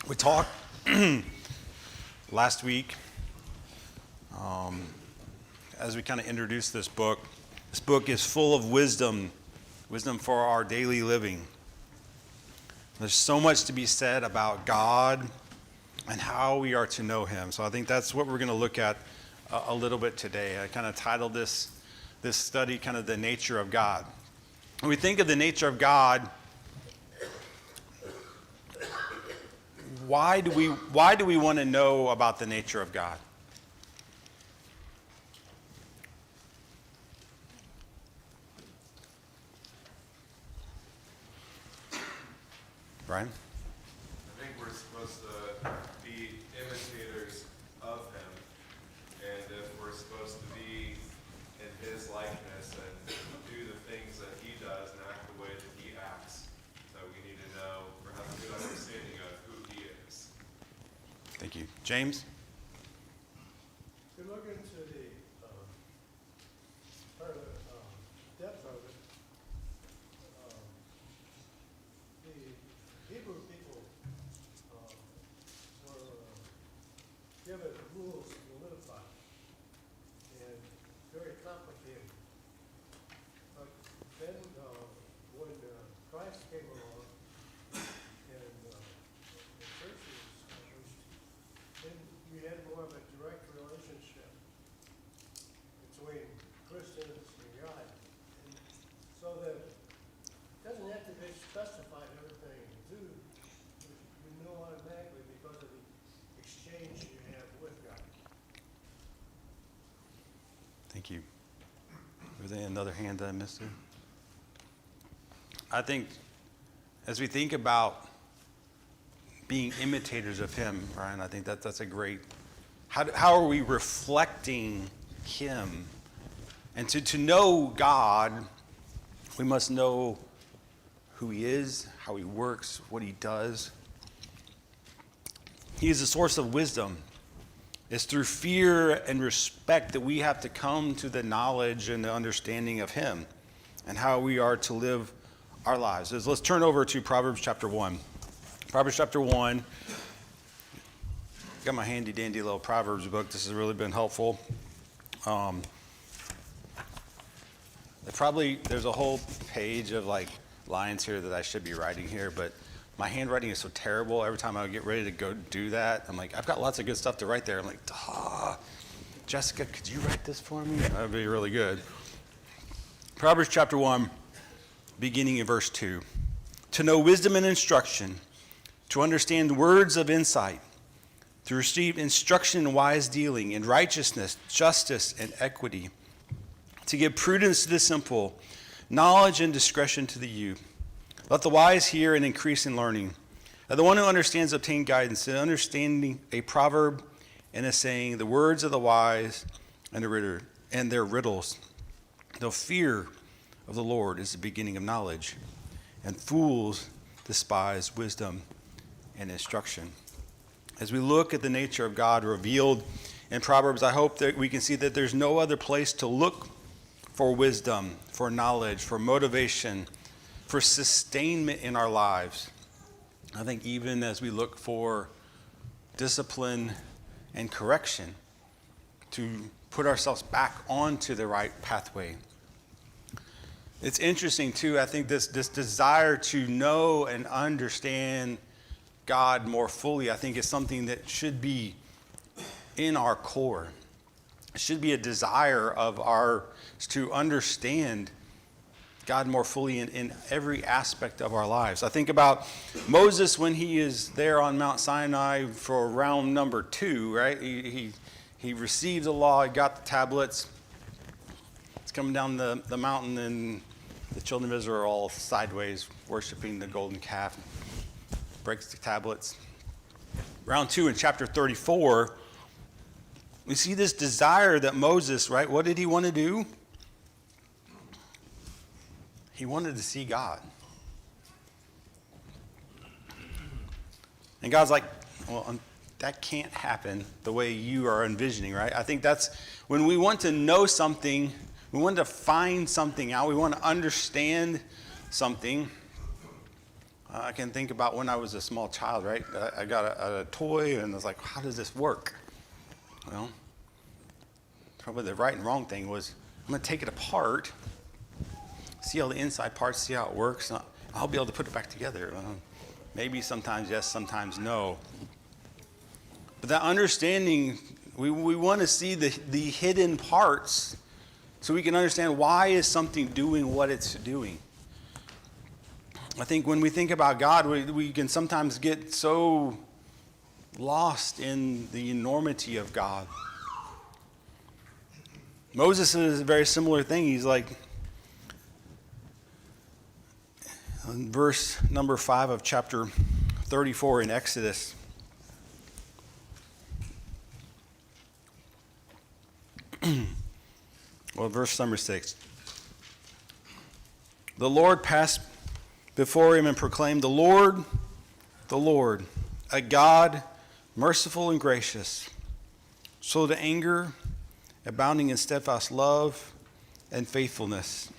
We talked last week as we kind of introduced this book. This book is full of wisdom for our daily living. There's so much to be said about God and how we are to know him. So I think that's what we're going to look at a little bit today. I kind of titled this study kind of the nature of God. When we think of the nature of God, why do we want to know about the nature of God? Brian? I think we're supposed to be imitators of him, and if we're supposed to be in his likeness and do the things that he does and act the way that he acts, so we need to know or have a good understanding of who he is. Thank you. James? If you look into the part of depth of it, the Hebrew people were given rules to live by, and very complicated. But then when Christ came along and the church was established, then we had more of a direct relationship between Christians and God. And so that it doesn't have to be specified everything you do, but you know automatically because of the exchange you have with God. Thank you. Was there another hand that I missed there? I think as we think about being imitators of him, Ryan, I think that's a great, how are we reflecting him? And to know God, we must know who he is, how he works, what he does. He is the source of wisdom. It's through fear and respect that we have to come to the knowledge and the understanding of him and how we are to live our lives. Let's turn over to Proverbs chapter 1. Proverbs chapter 1. Got my handy dandy little Proverbs book. This has really been helpful. There's a whole page of like lines here that I should be writing here, but my handwriting is so terrible. Every time I get ready to go do that, I'm like, I've got lots of good stuff to write there. I'm like, Jessica, could you write this for me? That would be really good. Proverbs chapter 1, beginning in verse 2. To know wisdom and instruction, to understand words of insight, to receive instruction in wise dealing, in righteousness, justice, and equity, to give prudence to the simple, knowledge and discretion to the youth. Let the wise hear and increase in learning. Let the one who understands obtain guidance, in understanding a proverb and a saying, the words of the wise and their riddles. The fear of the Lord is the beginning of knowledge, and fools despise wisdom and instruction. As we look at the nature of God revealed in Proverbs, I hope that we can see that there's no other place to look for wisdom, for knowledge, for motivation, for sustainment in our lives. I think even as we look for discipline and correction to put ourselves back onto the right pathway. It's interesting too, I think this desire to know and understand God more fully, I think is something that should be in our core. It should be a desire of ours to understand God more fully in every aspect of our lives. I think about Moses when he is there on Mount Sinai for round number 2, right? He received the law, he got the tablets. It's coming down the mountain, and the children of Israel are all sideways worshiping the golden calf. Breaks the tablets. Round 2 in chapter 34, we see this desire that Moses, right? What did he want to do? He wanted to see God. And God's like, well, that can't happen the way you are envisioning, right? I think that's when we want to know something, we want to find something out, we want to understand something. I can think about when I was a small child, right? I got a toy, and I was like, how does this work? Well, probably the right and wrong thing was, I'm going to take it apart, see all the inside parts, see how it works. I'll be able to put it back together. Maybe sometimes yes, sometimes no. But that understanding, we want to see the hidden parts so we can understand why is something doing what it's doing. I think when we think about God, we can sometimes get so lost in the enormity of God. Moses is a very similar thing. He's like, in verse number 5 of chapter 34 in Exodus, well, verse number 6. The Lord passed before him and proclaimed, the Lord, a God merciful and gracious, slow to anger, abounding in steadfast love and faithfulness,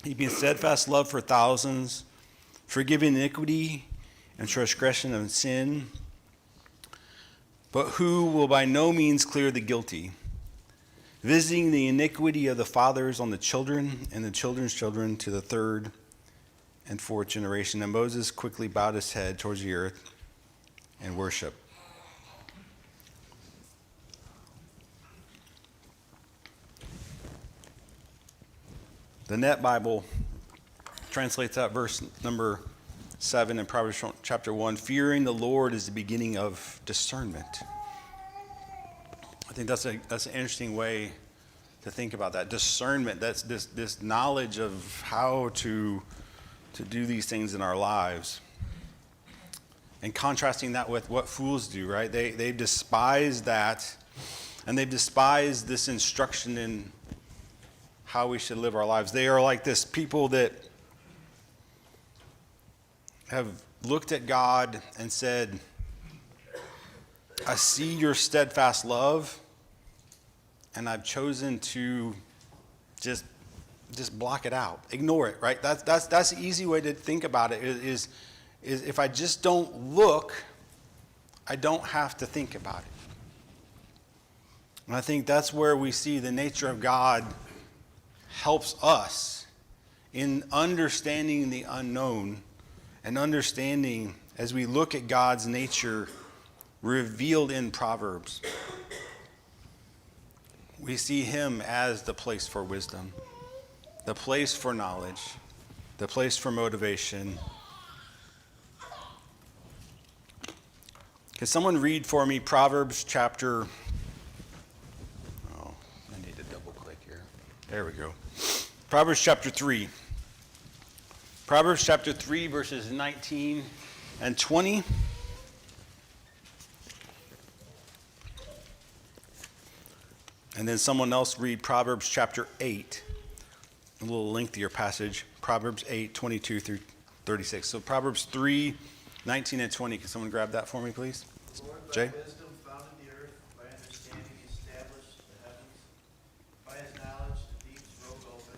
keeping steadfast love for thousands, forgiving iniquity and transgression and sin, but who will by no means clear the guilty, visiting the iniquity of the fathers on the children and the children's children to the third and fourth generation. And Moses quickly bowed his head towards the earth and worshiped. The Net Bible translates that verse number 7 in Proverbs chapter 1. Fearing the Lord is the beginning of discernment. I think that's an interesting way to think about that. Discernment, that's this knowledge of how to do these things in our lives. And contrasting that with what fools do, right? They despise that, and they've despised this instruction in how we should live our lives. They are like this people that have looked at God and said, I see your steadfast love, and I've chosen to just block it out, ignore it, right? That's the easy way to think about it. Is if I just don't look, I don't have to think about it. And I think that's where we see the nature of God helps us in understanding the unknown and understanding as we look at God's nature revealed in Proverbs. We see him as the place for wisdom, the place for knowledge, the place for motivation. Can someone read for me Proverbs chapter... Oh, I need to double click here. There we go. Proverbs chapter 3. Proverbs chapter 3, verses 19 and 20. And then someone else read Proverbs chapter 8, a little lengthier passage, Proverbs 8, 22 through 36. So Proverbs 3, 19 and 20. Can someone grab that for me, please? Lord, by Jay? wisdom founded the earth, by understanding he established the heavens. By his knowledge the deeps broke open,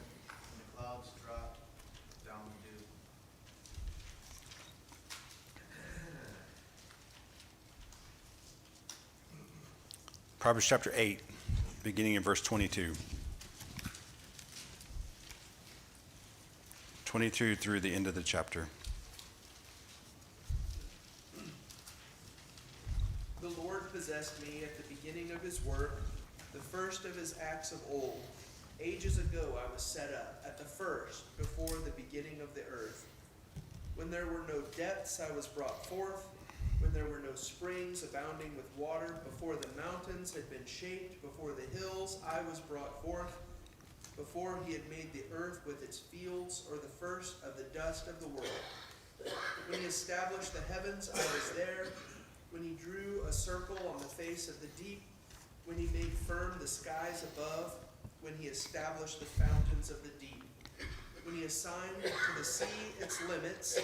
and the clouds dropped down the dew. Proverbs chapter 8, beginning in verse 22. 22 through the end of the chapter. The Lord possessed me at the beginning of his work, the first of his acts of old. Ages ago I was set up, at the first, before the beginning of the earth. When there were no depths I was brought forth, when there were no springs abounding with water, before the mountains had been shaped, before the hills I was brought forth, before he had made the earth with its fields, or the first of the dust of the world. When he established the heavens, I was there. When he drew a circle on the face of the deep, when he made firm the skies above, when he established the fountains of the deep, when he assigned to the sea its limits,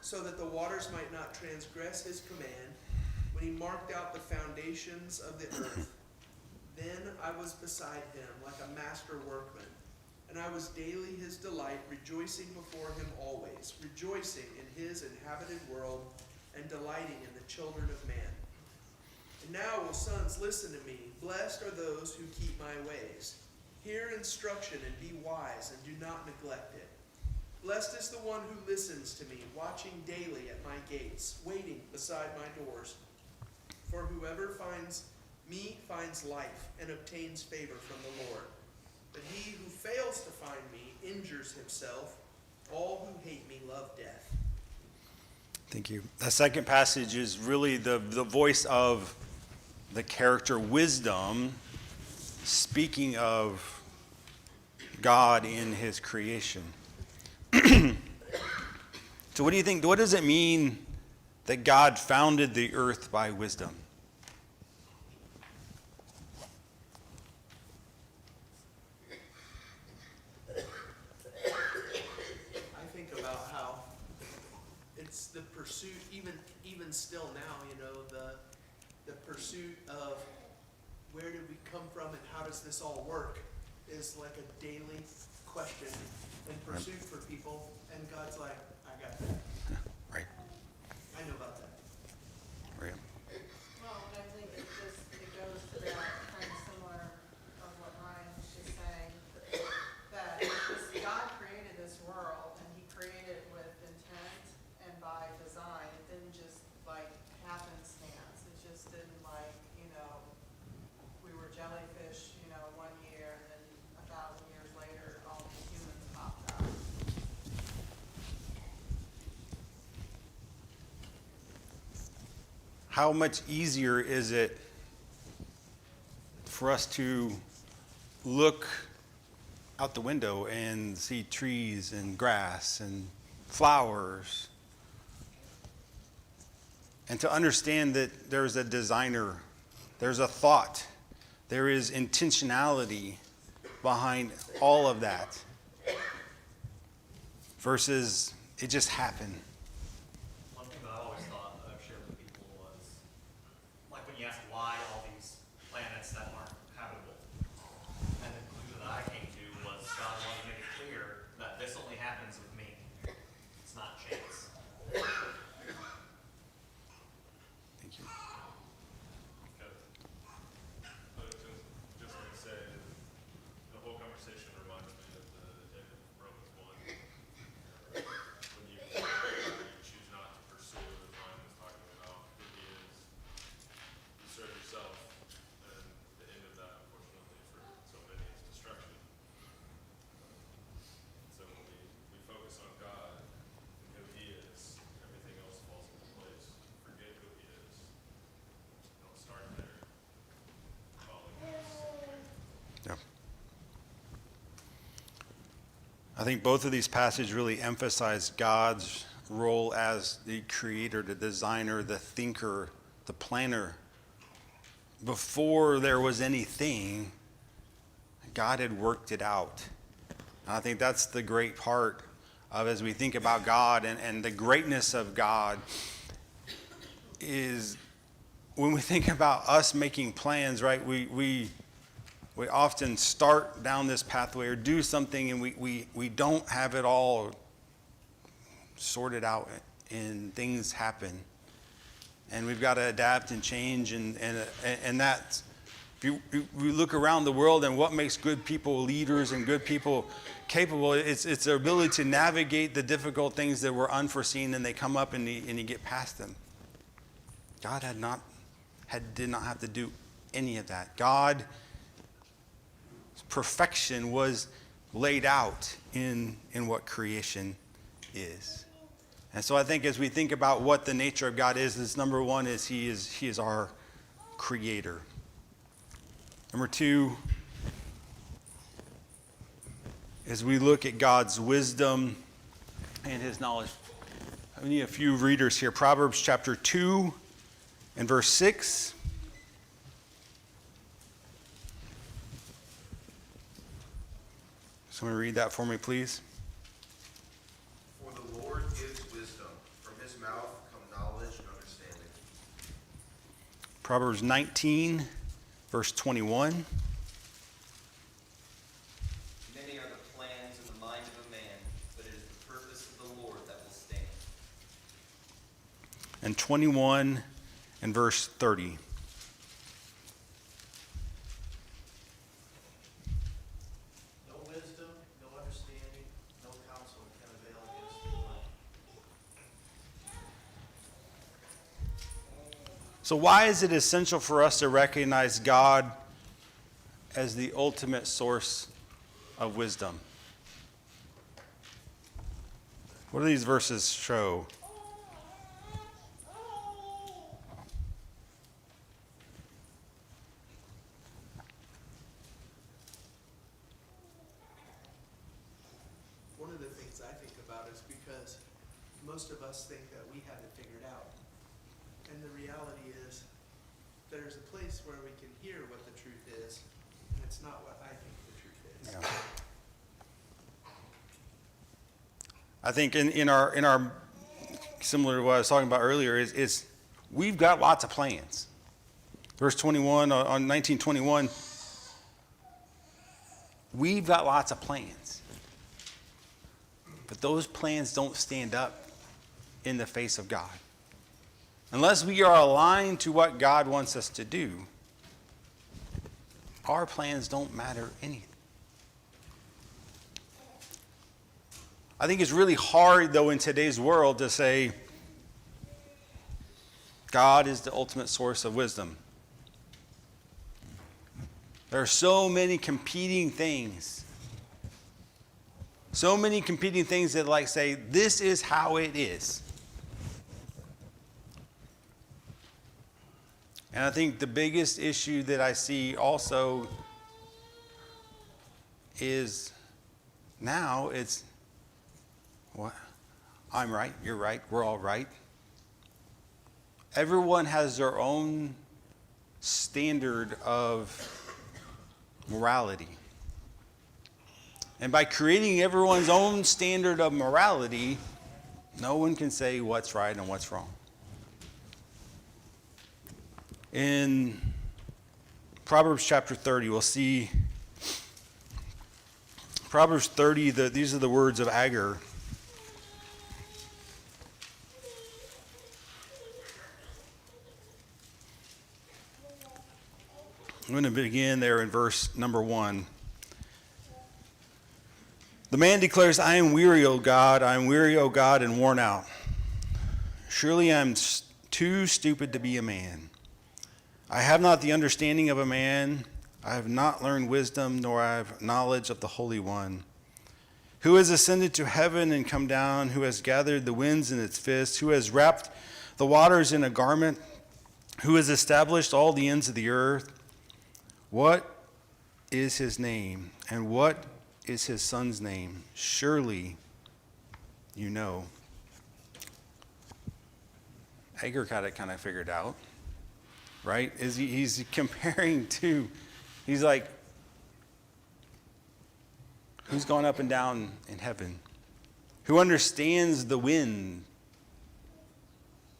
so that the waters might not transgress his command, when he marked out the foundations of the earth. Then I was beside him like a master workman, And I was daily his delight, rejoicing before him always, rejoicing in his inhabited world, and delighting in the children of man. And now, O sons, listen to me. Blessed are those who keep my ways. Hear instruction and be wise, and do not neglect it. Blessed is the one who listens to me, watching daily at my gates, waiting beside my doors. For whoever finds me finds life and obtains favor from the Lord. But he who fails to find me injures himself. All who hate me love death. Thank you. The second passage is really the voice of the character wisdom, speaking of God in his creation. So what do you think? What does it mean that God founded the earth by wisdom? I think about how it's the pursuit, even still now, the pursuit of where did we come from and how does this all work is like a daily question and pursuit for people. And God's like, I got that. Right. I know about that. Right. Well, and I think it goes to that kind of similar of what Ryan was just saying, that God created this world and he created it with intent and by design. It didn't just like happenstance. It just didn't like, we were jellyfish, 1 year and then 1,000 years later all these humans popped up. How much easier is it for us to look out the window and see trees and grass and flowers, and to understand that there's a designer, there's a thought, there is intentionality behind all of that, versus it just happened. One thing that I always thought that I've shared with people was, like when you ask why all these planets that aren't habitable, and the conclusion that I came to was God wanted to make it clear that this only happens with me. It's not chance. Thank you. I was just going to say, the whole conversation reminds me of the end of Romans 1. When you choose not to pursue, as Ryan was talking about, who he is, you serve yourself, and the end of that, unfortunately, for so many is destruction. So when we focus on God and who he is, everything else falls into place. Forget who he is. Don't start there. Follow Jesus. Yeah. I think both of these passages really emphasize God's role as the creator, the designer, the thinker, the planner. Before there was anything, God had worked it out. And I think that's the great part of, as we think about God and the greatness of God, is when we think about us making plans, right? We often start down this pathway or do something, and we don't have it all sorted out, and things happen. And we've got to adapt and change, and that's, if you look around the world and what makes good people leaders and good people capable, it's their ability to navigate the difficult things that were unforeseen, and they come up and you get past them. God did not have to do any of that. God's perfection was laid out in what creation is. And so I think as we think about what the nature of God is number one is he is our creator. Number two, as we look at God's wisdom and his knowledge, I need a few readers here. Proverbs chapter 2 and verse 6. Someone read that for me, please. For the Lord gives wisdom. From his mouth come knowledge and understanding. Proverbs 19, verse 21. Many are the plans 21 and verse 30. No wisdom, no understanding, no counsel can avail against the Lord. So why is it essential for us to recognize God as the ultimate source of wisdom? What do these verses show? One of the things I think about is because most of us think that we have it figured out. And the reality is, there's a place where we can hear what the truth is, and it's not what I think the truth is. Yeah. I think in our similar to what I was talking about earlier is we've got lots of plans. Verse 21 on 1921, we've got lots of plans. But those plans don't stand up in the face of God. Unless we are aligned to what God wants us to do, our plans don't matter anything. I think it's really hard, though, in today's world to say God is the ultimate source of wisdom. There are so many competing things. So many competing things that like say, this is how it is. And I think the biggest issue that I see also is now it's, what? I'm right, you're right, we're all right. Everyone has their own standard of morality. And by creating everyone's own standard of morality, no one can say what's right and what's wrong. In Proverbs chapter 30, we'll see Proverbs 30, these are the words of Agur. I'm going to begin there in verse number 1. The man declares, I am weary, O God, I am weary, O God, and worn out. Surely I am too stupid to be a man. I have not the understanding of a man. I have not learned wisdom, nor I have knowledge of the Holy One. Who has ascended to heaven and come down? Who has gathered the winds in its fist? Who has wrapped the waters in a garment? Who has established all the ends of the earth? What is his name? And what is his son's name? Surely you know. Agur got it kind of figured out, right? He's comparing to, he's like, who's gone up and down in heaven? Who understands the wind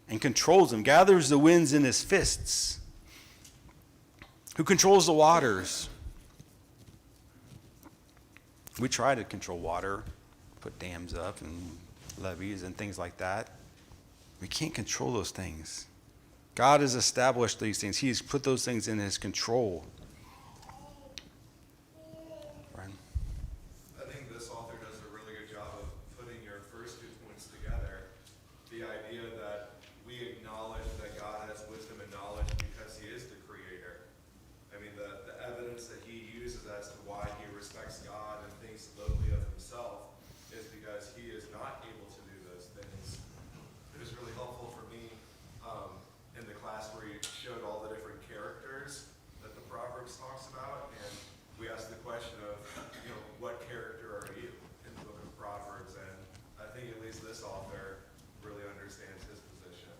and controls them, gathers the winds in his fists? Who controls the waters? We try to control water, put dams up and levees and things like that. We can't control those things. God has established these things. He's put those things in his control. Right? I think this author does a really good job of putting your first 2 points together. The idea that we acknowledge that God has wisdom and knowledge because he is the creator. I mean, the evidence that he uses as to why he respects God and thinks lowly of himself is because he is not able to do those things. It was really helpful for me in the class where you showed all the different characters that the Proverbs talks about, and we asked the question of, what character are you in the book of Proverbs? And I think at least this author really understands his position.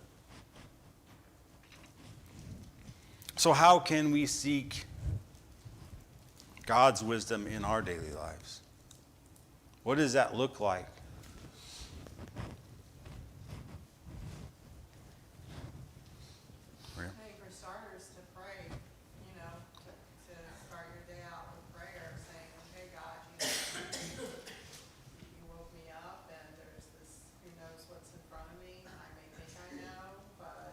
So how can we seek God's wisdom in our daily lives? What does that look like? I think for starters to pray, to start your day out with prayer, saying, okay, God, you woke me up and there's this, who knows what's in front of me. I may think I know, but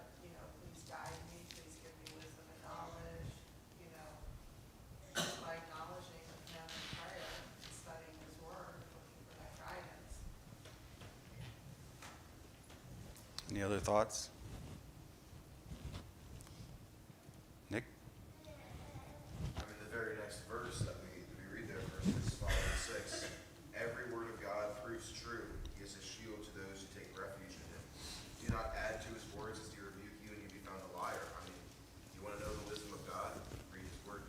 Any other thoughts? Nick? I mean, the very next verse that we read there, verses 5 and 6, every word of God proves true. He is a shield to those who take refuge in him. Do not add to his words as he rebuke you and you be found a liar. I mean, you want to know the wisdom of God? Read his word.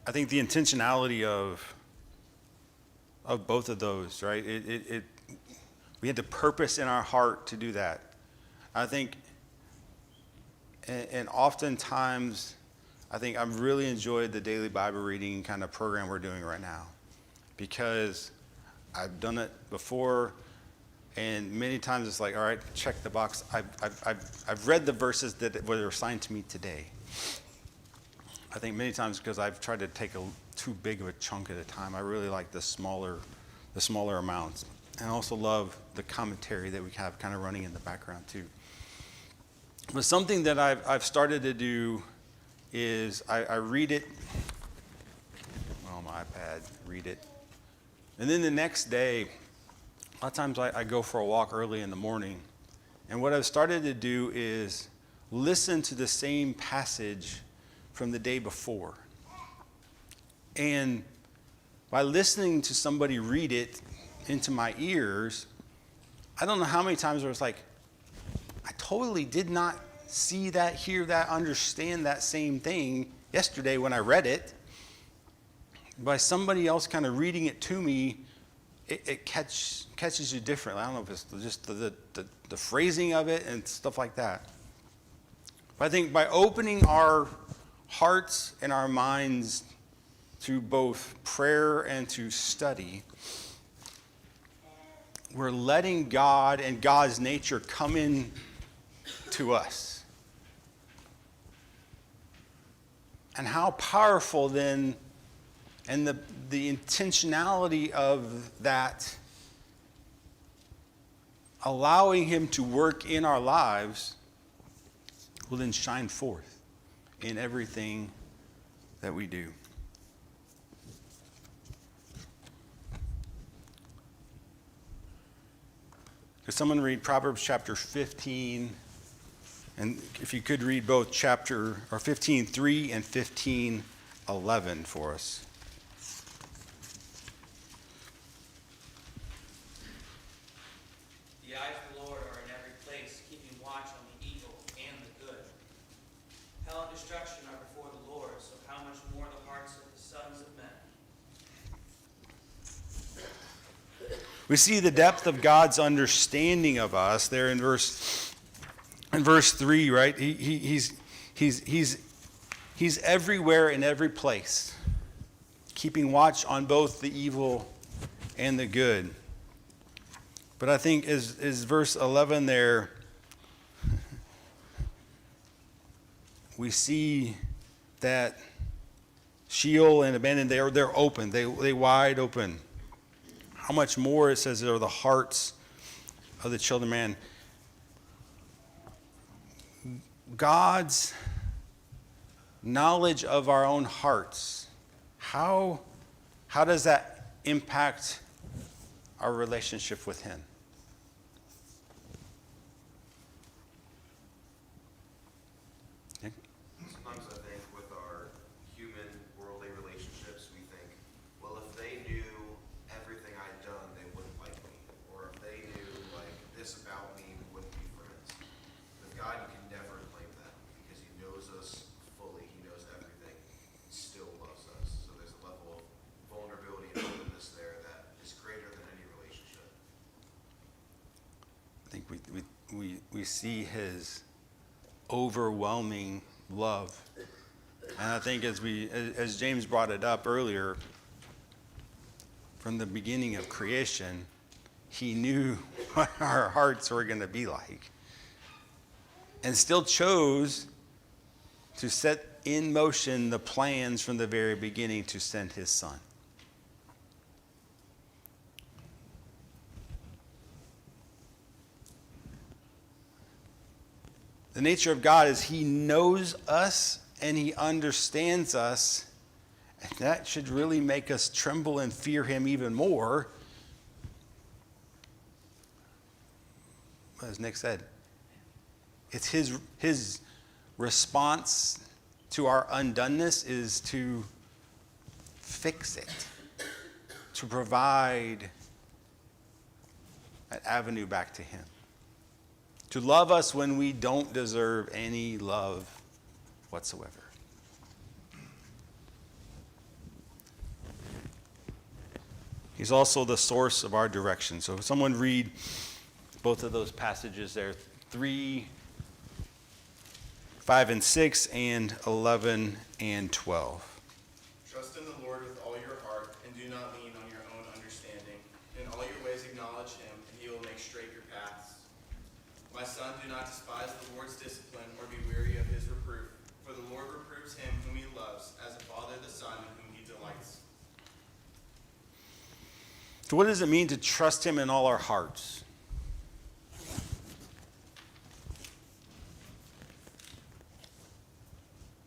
I think the intentionality of both of those, right? We had the purpose in our heart to do that. I think, and oftentimes, I think I've really enjoyed the daily Bible reading kind of program we're doing right now, because I've done it before, and many times it's like, all right, check the box. I've read the verses that were assigned to me today. I think many times because I've tried to take too big of a chunk at a time. I really like the smaller amounts. And I also love the commentary that we have kind of running in the background too. But something that I've started to do is I read it on my iPad, read it. And then the next day, a lot of times I go for a walk early in the morning. And what I've started to do is listen to the same passage from the day before. And by listening to somebody read it into my ears, I don't know how many times I was like, I totally did not see that, hear that, understand that same thing yesterday when I read it. By somebody else kind of reading it to me, it catches you differently. I don't know if it's just the phrasing of it and stuff like that. But I think by opening our hearts and our minds to both prayer and to study, we're letting God and God's nature come in to us. And how powerful then, and the intentionality of that, allowing him to work in our lives, will then shine forth in everything that we do. Could someone read Proverbs chapter 15? And if you could read both chapter or 15:3 and 15:11 for us. The eyes of the Lord are in every place, keeping watch on the evil and the good. Hell and destruction are before the Lord, so how much more the hearts of the sons of men. We see the depth of God's understanding of us there in verse 3, right? He's everywhere in every place, keeping watch on both the evil and the good. But I think is verse 11 there, we see that Sheol and Abandon, they're open, they wide open. How much more, it says, are the hearts of the children of man. God's knowledge of our own hearts, how does that impact our relationship with him? Sometimes I think with our human, worldly relationships, we think, well, if they knew everything I'd done, they wouldn't like me. Or if they knew, like, this about me, we wouldn't be friends. With God, you can never claim that because he knows us fully. He knows everything. He still loves us. So there's a level of vulnerability and openness there that is greater than any relationship. I think we see his overwhelming love. And I think as James brought it up earlier, from the beginning of creation, he knew what our hearts were going to be like. And still chose to set in motion the plans from the very beginning to send his son. The nature of God is he knows us and he understands us, and that should really make us tremble and fear him even more, as Nick said, it's his response to our undoneness is to fix it, to provide an avenue back to him, to love us when we don't deserve any love whatsoever. He's also the source of our direction. So if someone read both of those passages there, 3, 5 and 6, and 11 and 12. Trust in the Lord with all your heart, and do not lean on your own understanding. In all your ways acknowledge him, and he will make straight your paths. My son, do not despise the Lord's discipline, or be weary of his reproof. For the Lord reproves him whom he loves, as a father the son in whom he delights. So what does it mean to trust him in all our hearts?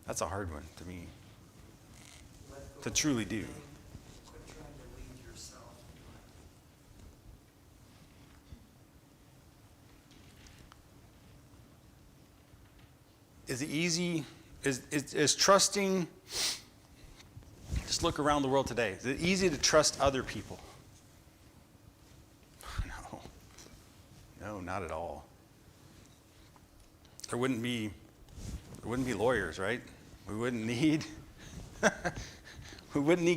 That's a hard one to me, to truly do. Quit trying to lead yourself. Is it easy? Is trusting, just look around the world today. Is it easy to trust other people? No, not at all. There wouldn't be lawyers, right? We wouldn't need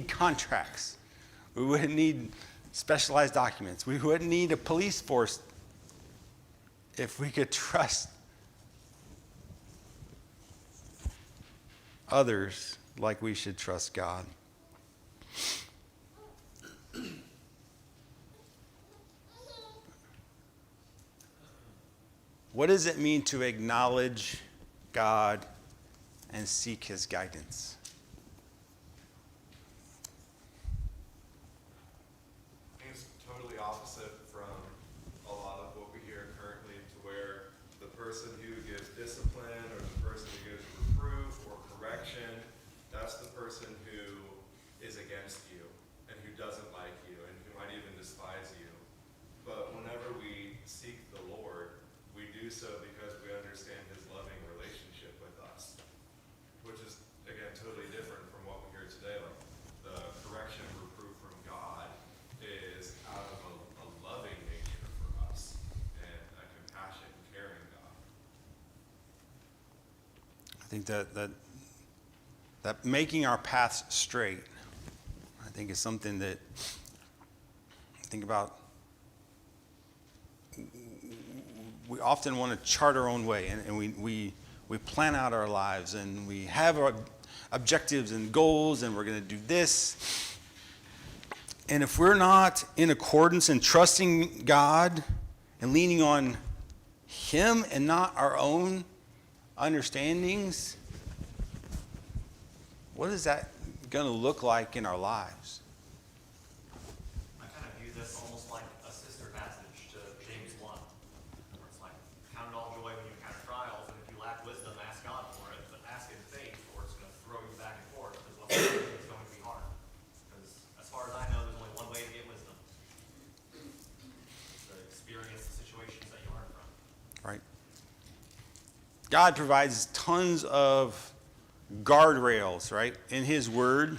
contracts. We wouldn't need specialized documents. We wouldn't need a police force if we could trust others like we should trust God. What does it mean to acknowledge God and seek his guidance? I think it's totally opposite from a lot of what we hear currently, to where the person who gives discipline or the person who gives reproof or correction, that's the person who is against you and who doesn't like you and who might even despise you. But whenever we seek the Lord, we do so because we understand his loving relationship with us, which is, again, totally different from what we hear today. Like, the correction and reproof from God is out of a loving nature for us and a compassionate and caring God. I think that making our paths straight, I think, is something that I think about. We often want to chart our own way, and we plan out our lives, and we have our objectives and goals, and we're going to do this. And if we're not in accordance and trusting God and leaning on him and not our own understandings, what is that going to look like in our lives? I kind of view this almost like a sister passage to James 1, where it's like, count it all joy when you encounter trials, and if you lack wisdom, ask God for it, but ask in faith, or it's going to throw you back and forth, because what's going to be hard. Because as far as I know, there's only one way to get wisdom. It's to experience the situations that you learn from. Right? God provides tons of guardrails, right, in his word.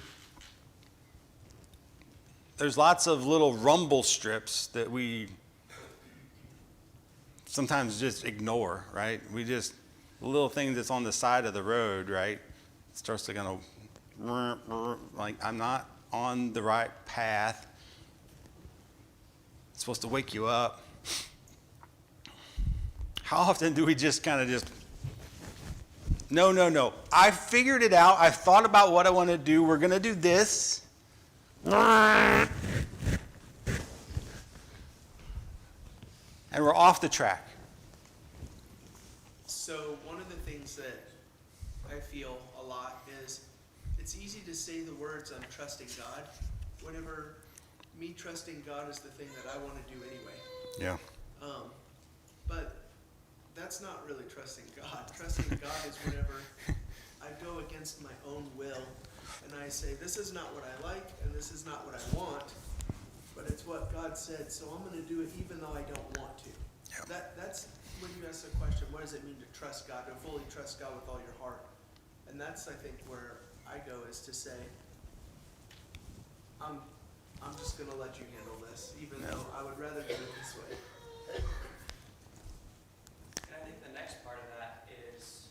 There's lots of little rumble strips that we sometimes just ignore, right? We just, the little thing that's on the side of the road, right, it starts to kind of, like, I'm not on the right path. It's supposed to wake you up. How often do we just kind of just, no. I figured it out. I've thought about what I want to do. We're going to do this. And we're off the track. So one of the things that I feel a lot is it's easy to say the words I'm trusting God whenever me trusting God is the thing that I want to do anyway. Yeah. But that's not really trusting God. Trusting God is whenever I go against my own will and I say, this is not what I like and this is not what I want, but it's what God said, so I'm going to do it even though I don't want to. Yeah. That's what does it mean to trust God, to fully trust God with all your heart? And that's, I think, where I go, is to say, I'm just going to let you handle this, even though I would rather do it this way. And I think the next part of that is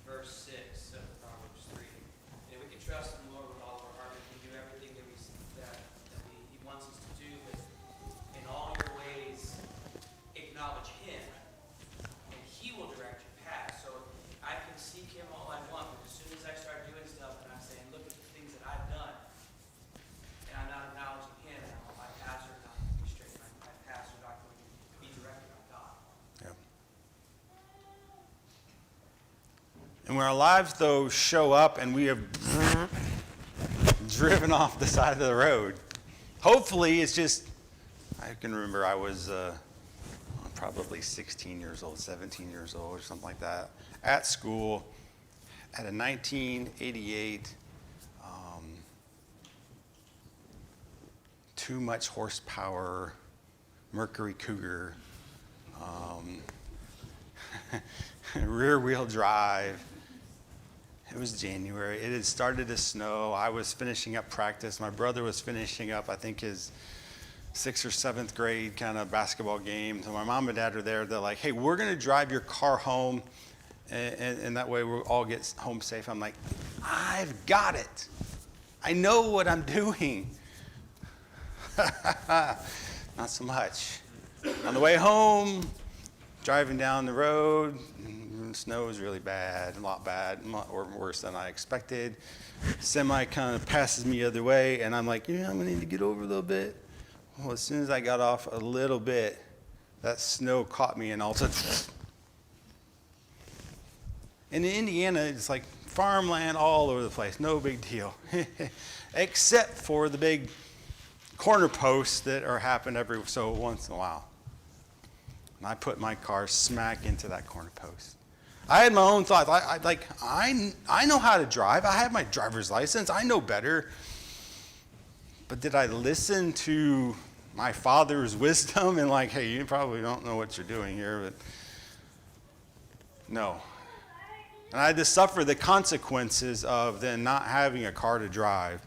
verse 6 of Proverbs 3. And we can trust in the Lord with all of our heart. We can do everything that He wants us to do. But in all your ways, acknowledge Him, and He will direct your path. So I can seek Him all I want, but as soon as I start doing stuff and I'm saying, look at the things that I've done, and I'm not acknowledging Him, my paths are not going to be straight. My paths are not going to be directed by God. Yeah. And when our lives, though, show up and we have driven off the side of the road, hopefully it's just, I can remember I was probably 16 years old, 17 years old, or something like that, at school, at a 1988 too much horsepower Mercury Cougar, rear wheel drive. It was January. It had started to snow. I was finishing up practice. My brother was finishing up, I think, his 6th or 7th grade kind of basketball game. So my mom and dad are there. They're like, hey, we're going to drive your car home, and that way we'll all get home safe. I'm like, I've got it. I know what I'm doing. Not so much. On the way home, driving down the road, snow was really bad, a lot worse than I expected. Semi kind of passes me the other way, and I'm like, I'm going to need to get over a little bit. Well, as soon as I got off a little bit, that snow caught me, and all of a sudden, and in Indiana, it's like farmland all over the place, no big deal, except for the big corner posts that are happen every so once in a while. And I put my car smack into that corner post. I had my own thoughts. I know how to drive. I have my driver's license. I know better. But did I listen to my father's wisdom and like, hey, you probably don't know what you're doing here, but no. And I had to suffer the consequences of then not having a car to drive.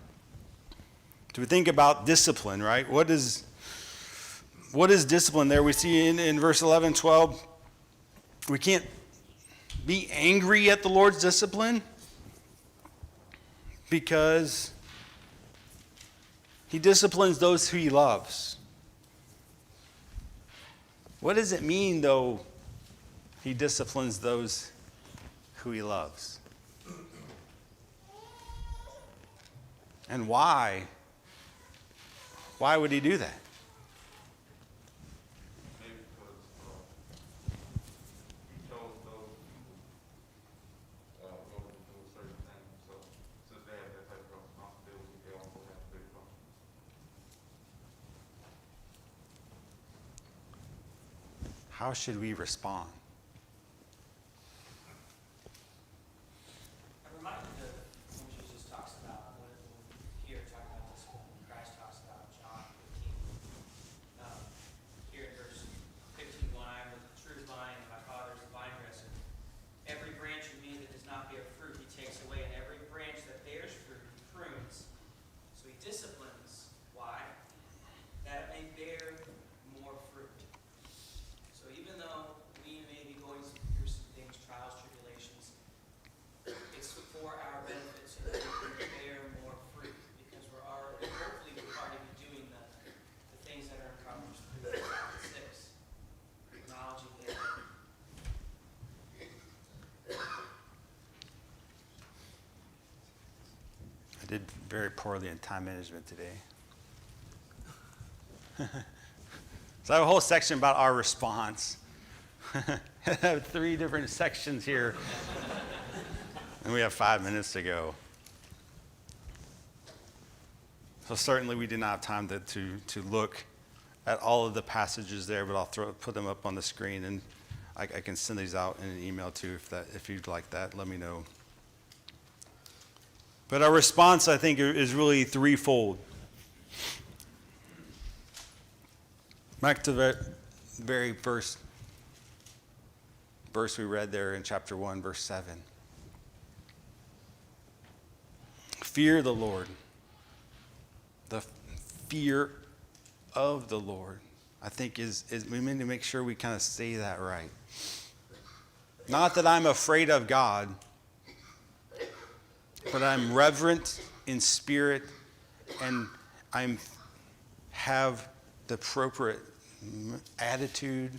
Do we think about discipline, right? What is discipline there? We see in verse 11, 12, we can't be angry at the Lord's discipline because He disciplines those who He loves. What does it mean, though, He disciplines those who He loves? And why? Why would He do that? Maybe because He chose those people to do a certain thing. So since they have that type of responsibility, they also have to do something. How should we respond? I'm reminded of when Jesus talks about, when here talking about this, when Christ talks about John 15. Here in verse 15:1, I am the true vine, and my Father is the vine dresser. Every branch in me that does not bear fruit, He takes away, and every branch that bears fruit, He prunes. So He disciplines. Why? That it may bear more fruit. So even though we may be going through some things, trials, tribulations, it's for our benefit so that we can bear more fruit, because hopefully we're already doing the things that are in Proverbs 3, 5, and 6, acknowledging Him. I did very poorly in time management today. So I have a whole section about our response. I have 3 different sections here. And we have 5 minutes to go. So certainly we did not have time to look at all of the passages there, but I'll put them up on the screen, and I can send these out in an email too if you'd like that. Let me know. But our response, I think, is really threefold. Back to the very first verse we read there in chapter 1, verse 7. Fear the Lord. The fear of the Lord, I think is we need to make sure we kind of say that right. Not that I'm afraid of God, but I'm reverent in spirit and have the appropriate attitude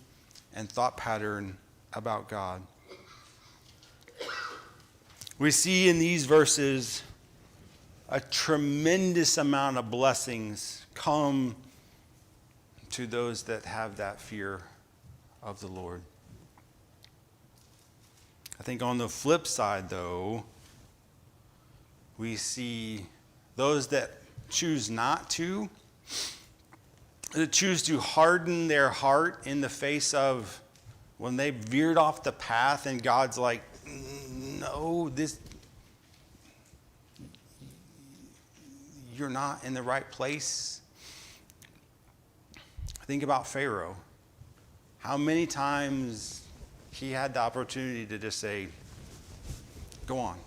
and thought pattern about God. We see in these verses a tremendous amount of blessings come to those that have that fear of the Lord. I think on the flip side, though, we see those that choose not to, that choose to harden their heart in the face of when they veered off the path and God's like, no, you're not in the right place. Think about Pharaoh. How many times he had the opportunity to just say, go on.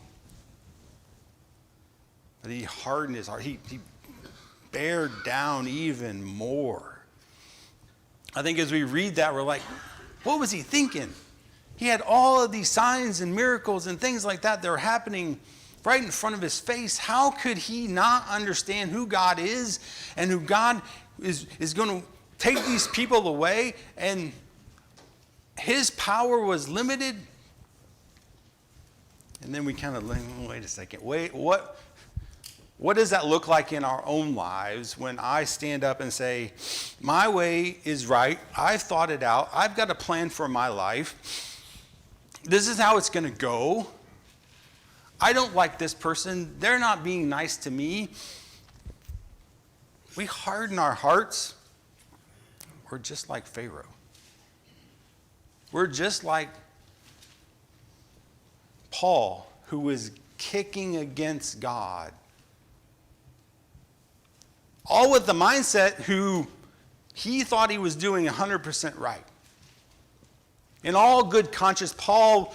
But he hardened his heart. He bared down even more. I think as we read that, we're like, what was he thinking? He had all of these signs and miracles and things like that were happening right in front of his face. How could he not understand who God is and who God is going to take these people away? And his power was limited. And then we kind of, wait a second. What does that look like in our own lives when I stand up and say, my way is right, I've thought it out, I've got a plan for my life, this is how it's going to go, I don't like this person, they're not being nice to me. We harden our hearts. We're just like Pharaoh. We're just like Paul, who was kicking against God. All with the mindset who he thought he was doing 100% right. In all good conscience, Paul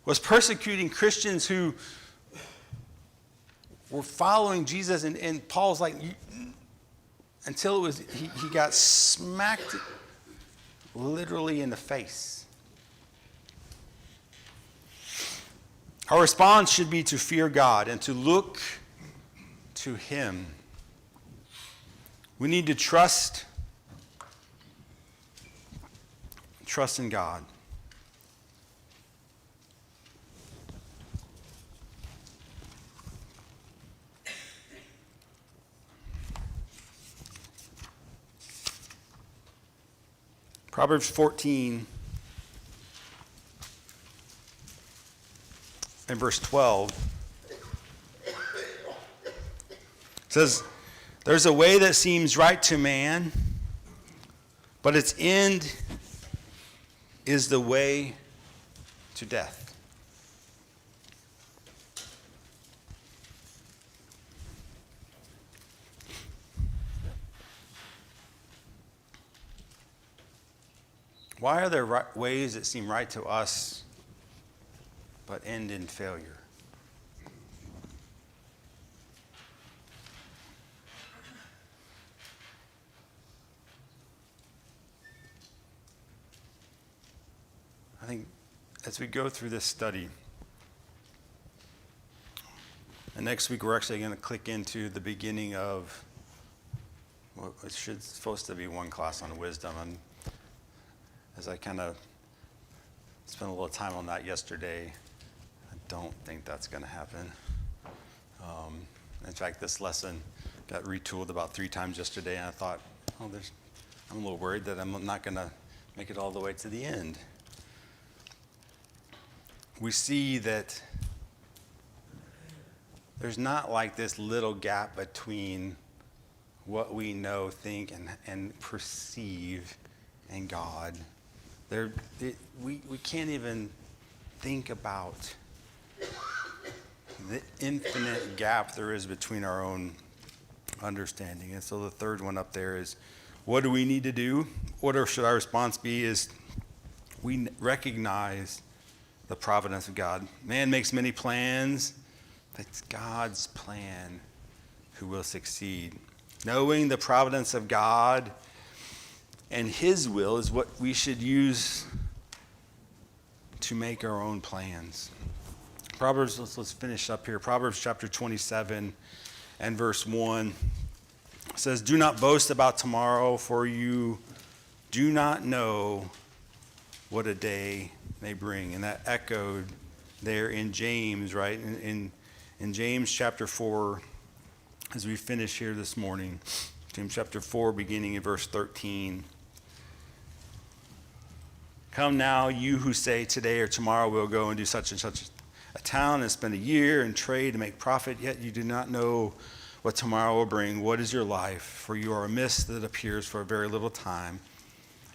was persecuting Christians who were following Jesus, and Paul's like, until it was he got smacked literally in the face. Our response should be to fear God and to look to him. We need to trust in God. Proverbs 14 and verse 12 says, there's a way that seems right to man, but its end is the way to death. Why are there ways that seem right to us but end in failure? I think as we go through this study, and next week we're actually going to click into the beginning of what supposed to be one class on wisdom. And as I kind of spent a little time on that yesterday, I don't think that's going to happen. In fact, this lesson got retooled about 3 times yesterday, and I thought, I'm a little worried that I'm not going to make it all the way to the end. We see that there's not like this little gap between what we know, think, and perceive and God. We can't even think about the infinite gap there is between our own understanding. And so the third one up there is, what do we need to do? What should our response be is, we recognize the providence of God. Man makes many plans, but it's God's plan who will succeed. Knowing the providence of God and his will is what we should use to make our own plans. Proverbs, let's finish up here. Proverbs chapter 27 and verse 1 says, "Do not boast about tomorrow, for you do not know what a day may bring." And that echoed there in James, right? In James chapter 4, as we finish here this morning. James chapter 4, beginning in verse 13. "Come now, you who say today or tomorrow we'll go and do such and such a town and spend a year and trade and make profit, yet you do not know what tomorrow will bring. What is your life? For you are a mist that appears for a very little time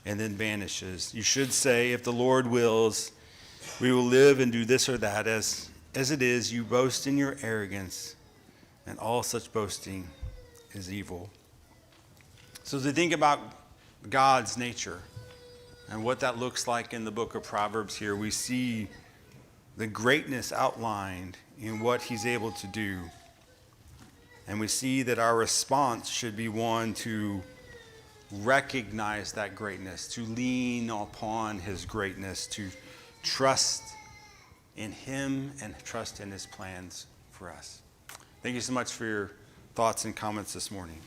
and then vanishes. You should say, if the Lord wills, we will live and do this or that. As it is, you boast in your arrogance, and all such boasting is evil." So as we think about God's nature and what that looks like in the book of Proverbs here, we see the greatness outlined in what he's able to do. And we see that our response should be one to recognize that greatness, to lean upon his greatness, to trust in him and trust in his plans for us. Thank you so much for your thoughts and comments this morning.